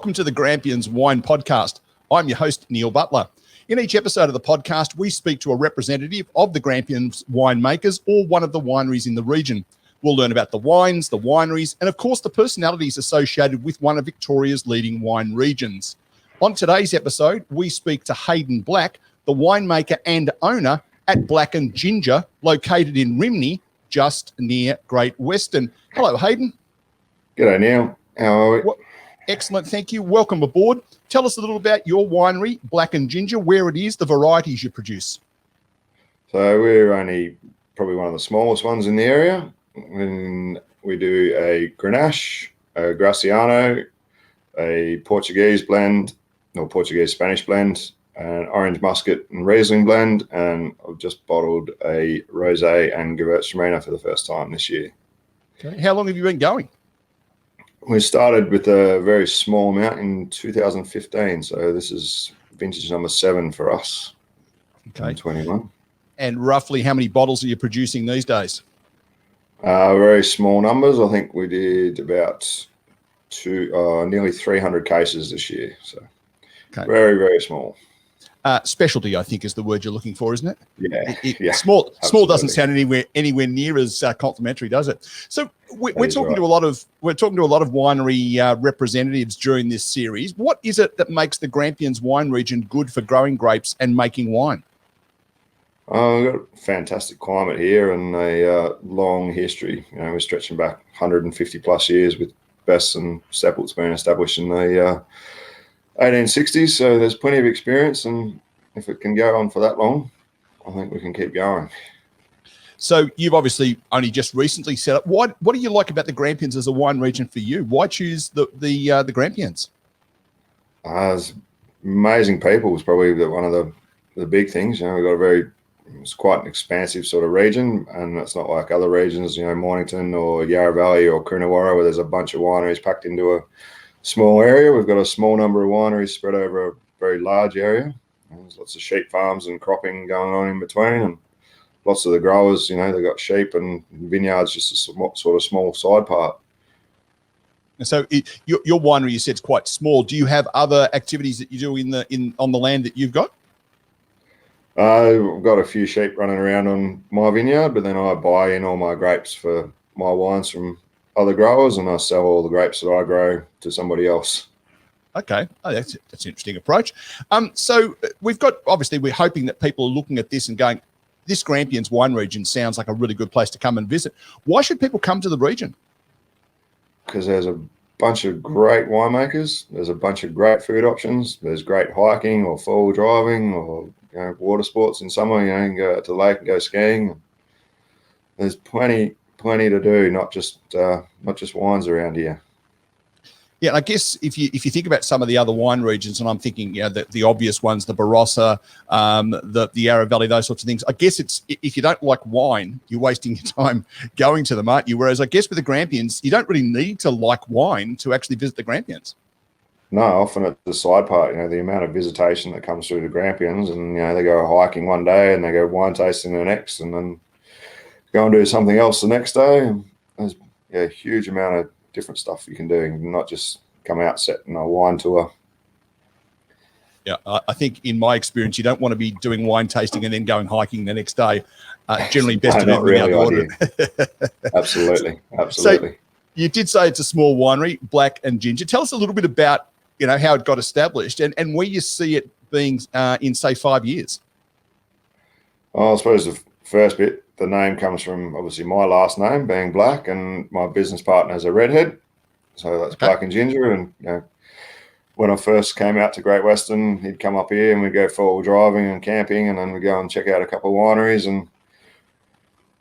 welcome to the Grampians Wine Podcast. I'm your host, Neil Butler. In each episode of the podcast, we speak to a representative of the Grampians winemakers or one of the wineries in the region. We'll learn about the wines, the wineries, and of course the personalities associated with one of Victoria's leading wine regions. On today's episode, we speak to Hadyn Black, the winemaker and owner at Black and Ginger, located in Rhymney, just near Great Western. Hello, Hadyn. G'day, Neil. How are we? Well, excellent, thank you. Welcome aboard. Tell us a little about your winery, Black and Ginger, where it is, the varieties you produce. So we're only probably one of the smallest ones in the area. And we do a Grenache, a Graciano, a Portuguese blend, or Portuguese-Spanish blend, an Orange Muscat and Riesling blend, and I've just bottled a Rosé and Gewürztraminer for the first time this year. Okay. How long have you been going? We started with a very small amount in 2015, so this is vintage number 7 for us. Okay. 21. And roughly how many bottles are you producing these days? Very small numbers. I think we did about nearly 300 cases this year. So okay. Very, very small. Specialty, I think, is the word you're looking for, isn't it? Yeah. Small doesn't sound anywhere near as complimentary, does it? So we're talking to a lot of winery representatives during this series. What is it that makes the Grampians wine region good for growing grapes and making wine? We've got a fantastic climate here and a long history. You know, we're stretching back 150 plus years with Bess and Seppelt's been established in the 1860s, so there's plenty of experience, and if it can go on for that long, I think we can keep going. So you've obviously only just recently set up. What do you like about the Grampians as a wine region for you? Why choose the Grampians? It's amazing people is probably one of the big things. You know, we've got it's quite an expansive sort of region, and it's not like other regions, you know, Mornington or Yarra Valley or Coonawarra, where there's a bunch of wineries packed into a small area. We've got a small number of wineries spread over a very large area. There's lots of sheep farms and cropping going on in between, and lots of the growers, you know, they've got sheep and vineyards, just a sort of small side part. And so your winery, you said, is quite small. Do you have other activities that you do on the land that you've got? I've got a few sheep running around on my vineyard, but then I buy in all my grapes for my wines from other growers, and I sell all the grapes that I grow to somebody else. Okay, that's an interesting approach. So we're hoping that people are looking at this and going, this Grampians wine region sounds like a really good place to come and visit. Why should people come to the region? Because there's a bunch of great winemakers. There's a bunch of great food options. There's great hiking or four-wheel driving or water sports in summer. You know, you can go out to the lake and go skiing. There's plenty to do, not just wines around here. Yeah, I guess if you think about some of the other wine regions, and I'm thinking, the obvious ones, the Barossa, the Yarra Valley, those sorts of things. I guess it's, if you don't like wine, you're wasting your time going to them, aren't you? Whereas I guess with the Grampians, you don't really need to like wine to actually visit the Grampians. No, often it's the side part. You know, the amount of visitation that comes through the Grampians, and you know, they go hiking one day and they go wine tasting the next, and then go and do something else the next day. And there's a huge amount of different stuff you can do, not just come out setting a wine tour. Yeah, I think in my experience, you don't want to be doing wine tasting and then going hiking the next day. Generally, best to do it without order. Absolutely. So you did say it's a small winery, Black and Ginger. Tell us a little bit about how it got established and where you see it being in, say, 5 years. Well, I suppose the first bit, the name comes from obviously my last name being Black, and my business partner is a redhead, so that's okay. Black and Ginger. And when I first came out to Great Western, he'd come up here and we'd go four-wheel driving and camping, and then we'd go and check out a couple of wineries, and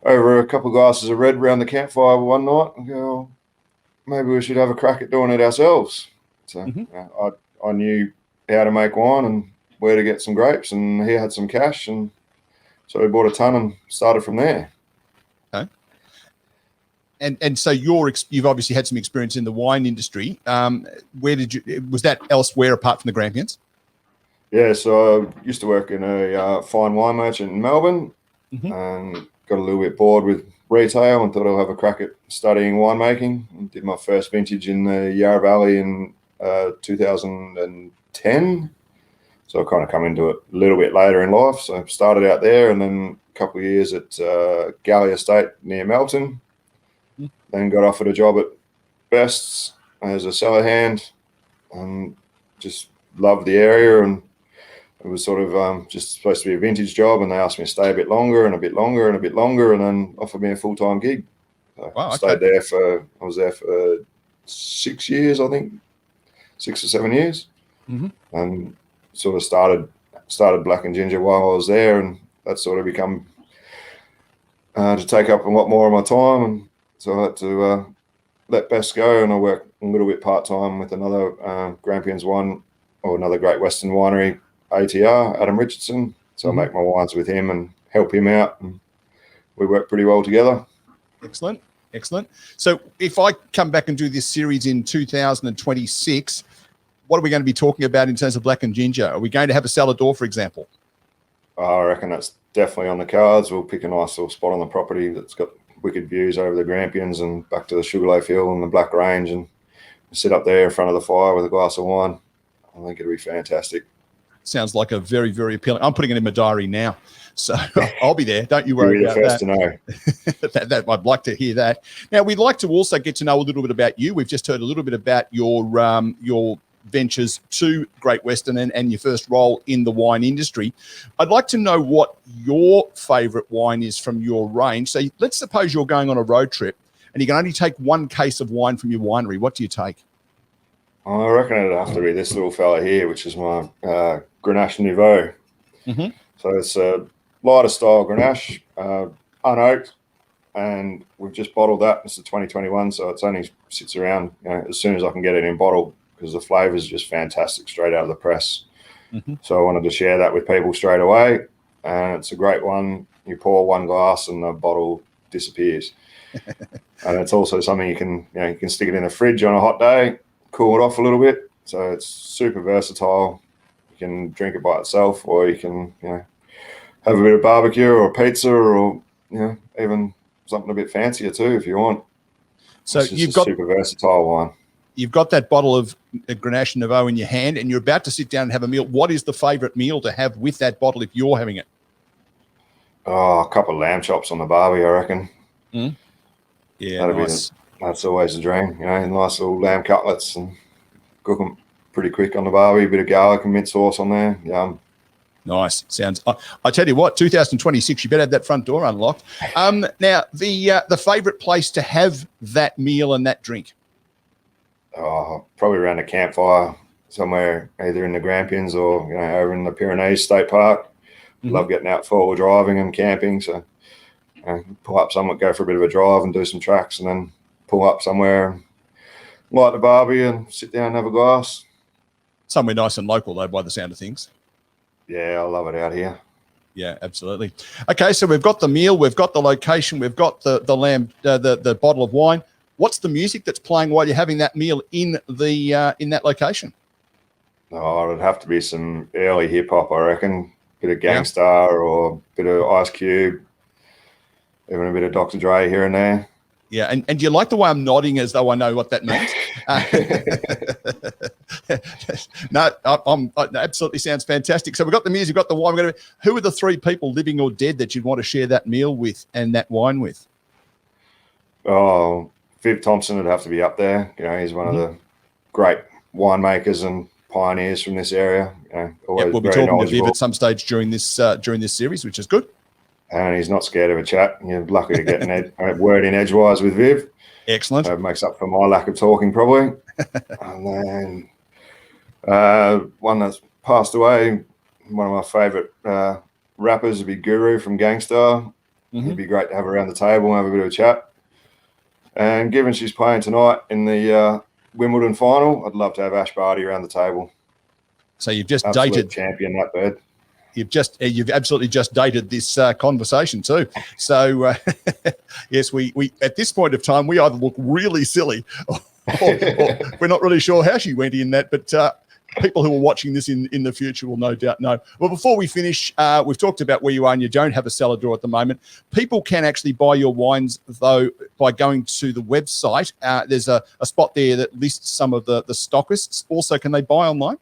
over a couple of glasses of red around the campfire one night, and go, maybe we should have a crack at doing it ourselves. So I knew how to make wine and where to get some grapes, and he had some cash, and so we bought a ton and started from there. Okay. And so you've obviously had some experience in the wine industry. Was that elsewhere apart from the Grampians? Yeah, so I used to work in a fine wine merchant in Melbourne, and got a little bit bored with retail and thought I'll have a crack at studying winemaking. And did my first vintage in the Yarra Valley in 2010. So I kind of come into it a little bit later in life. So I started out there, and then a couple of years at Galley Estate near Melton. Then got offered a job at Best's as a cellar hand, and just loved the area. And it was sort of just supposed to be a vintage job, and they asked me to stay a bit longer and a bit longer and a bit longer, and then offered me a full-time gig. So Wow, I stayed there I was there for 6 years, I think, 6 or 7 years. And sort of started Black and Ginger while I was there, and that sort of become to take up a lot more of my time, and so I had to let Best go, and I work a little bit part-time with another Grampians wine, or another Great Western winery, ATR, Adam Richardson. So I make my wines with him and help him out, and we work pretty well together. Excellent. So if I come back and do this series in 2026, what are we going to be talking about in terms of Black and Ginger? Are we going to have a cellar door, for example? I reckon that's definitely on the cards. We'll pick a nice little spot on the property that's got wicked views over the Grampians and back to the Sugarloaf Hill and the Black Range, and sit up there in front of the fire with a glass of wine. I think it'll be fantastic. Sounds like a very, very appealing. I'm putting it in my diary now, so I'll be there. Don't you worry about that. You'll be the first to know. that I'd like to hear that. Now, we'd like to also get to know a little bit about you. We've just heard a little bit about your ventures to Great Western and your first role in the wine industry. I'd like to know what your favourite wine is from your range. So let's suppose you're going on a road trip and you can only take one case of wine from your winery. What do you take? I reckon it'd have to be this little fella here, which is my Grenache Nouveau. So it's a lighter style Grenache, unoaked, and we've just bottled that. It's a 2021, so it's only sits around as soon as I can get it in bottle, because the flavour is just fantastic straight out of the press. So I wanted to share that with people straight away. And it's a great one. You pour one glass and the bottle disappears. And it's also something you can stick it in the fridge on a hot day, cool it off a little bit. So it's super versatile. You can drink it by itself, or you can have a bit of barbecue or pizza, or even something a bit fancier too if you want. So you've got super versatile wine. You've got that bottle of Grenache Nouveau in your hand, and you're about to sit down and have a meal. What is the favourite meal to have with that bottle if you're having it? Oh, a couple of lamb chops on the barbie, I reckon. Yeah, nice. That's always a dream. Nice little lamb cutlets, and cook them pretty quick on the barbie. A bit of garlic and mint sauce on there. Yum. Nice. Sounds. I tell you what, 2026, you better have that front door unlocked. Now, the favourite place to have that meal and that drink? Probably around a campfire somewhere, either in the Grampians or over in the Pyrenees State Park. Love getting out four-wheel driving and camping. So pull up somewhere, go for a bit of a drive and do some tracks, and then pull up somewhere and light the barbie and sit down and have a glass. Somewhere nice and local, though, by the sound of things. Yeah, I love it out here. Yeah, absolutely. Okay, so we've got the meal, we've got the location, we've got the lamb, the bottle of wine. What's the music that's playing while you're having that meal in that location? Oh, it'd have to be some early hip hop, I reckon. Bit of Gangstar or a bit of Ice Cube, even a bit of Dr. Dre here and there. Yeah, and do you like the way I'm nodding as though I know what that means? No, absolutely sounds fantastic. So we've got the music, we've got the wine. Who are the three people, living or dead, that you'd want to share that meal with and that wine with? Oh, Viv Thompson would have to be up there. He's one of the great winemakers and pioneers from this area. We'll be talking to Viv at some stage during this series, which is good. And he's not scared of a chat. You're lucky to get a word in edgewise with Viv. Excellent. So it makes up for my lack of talking, probably. And then one that's passed away, one of my favourite rappers would be Guru from Gangstar. It'd be great to have her around the table and have a bit of a chat. And given she's playing tonight in the Wimbledon final, I'd love to have Ash Barty around the table. So you've just dated champion, that bird. You've absolutely just dated this conversation too. So yes, we at this point of time we either look really silly, or we're not really sure how she went in that. But people who are watching this in the future will no doubt know. Well, before we finish, we've talked about where you are and you don't have a cellar door at the moment. People can actually buy your wines, though, by going to the website. There's a spot there that lists some of the stockists. Also, can they buy online?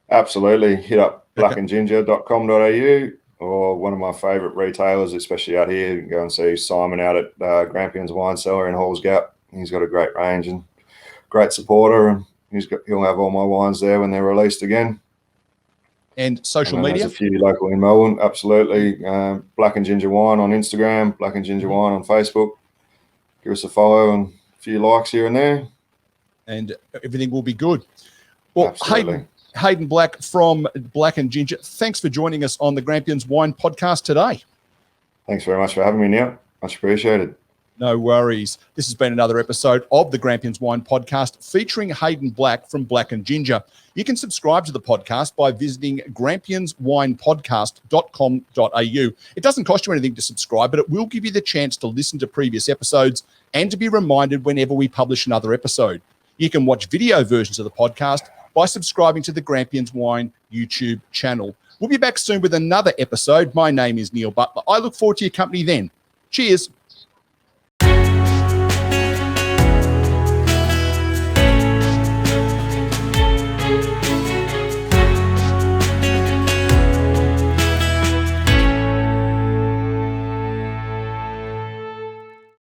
Absolutely. Hit up blackandginger.com.au or one of my favourite retailers, especially out here. You can go and see Simon out at Grampians Wine Cellar in Halls Gap. He's got a great range and great supporter, and he'll have all my wines there when they're released again. And social media? There's a few local in Melbourne, absolutely. Black and Ginger Wine on Instagram, Black and Ginger Wine on Facebook. Give us a follow and a few likes here and there. And everything will be good. Well, absolutely. Hadyn Black from Black and Ginger, thanks for joining us on the Grampians Wine Podcast today. Thanks very much for having me, Neil. Much appreciated. No worries. This has been another episode of the Grampians Wine Podcast featuring Hadyn Black from Black and Ginger. You can subscribe to the podcast by visiting grampianswinepodcast.com.au. It doesn't cost you anything to subscribe, but it will give you the chance to listen to previous episodes and to be reminded whenever we publish another episode. You can watch video versions of the podcast by subscribing to the Grampians Wine YouTube channel. We'll be back soon with another episode. My name is Neil Butler. I look forward to your company then. Cheers.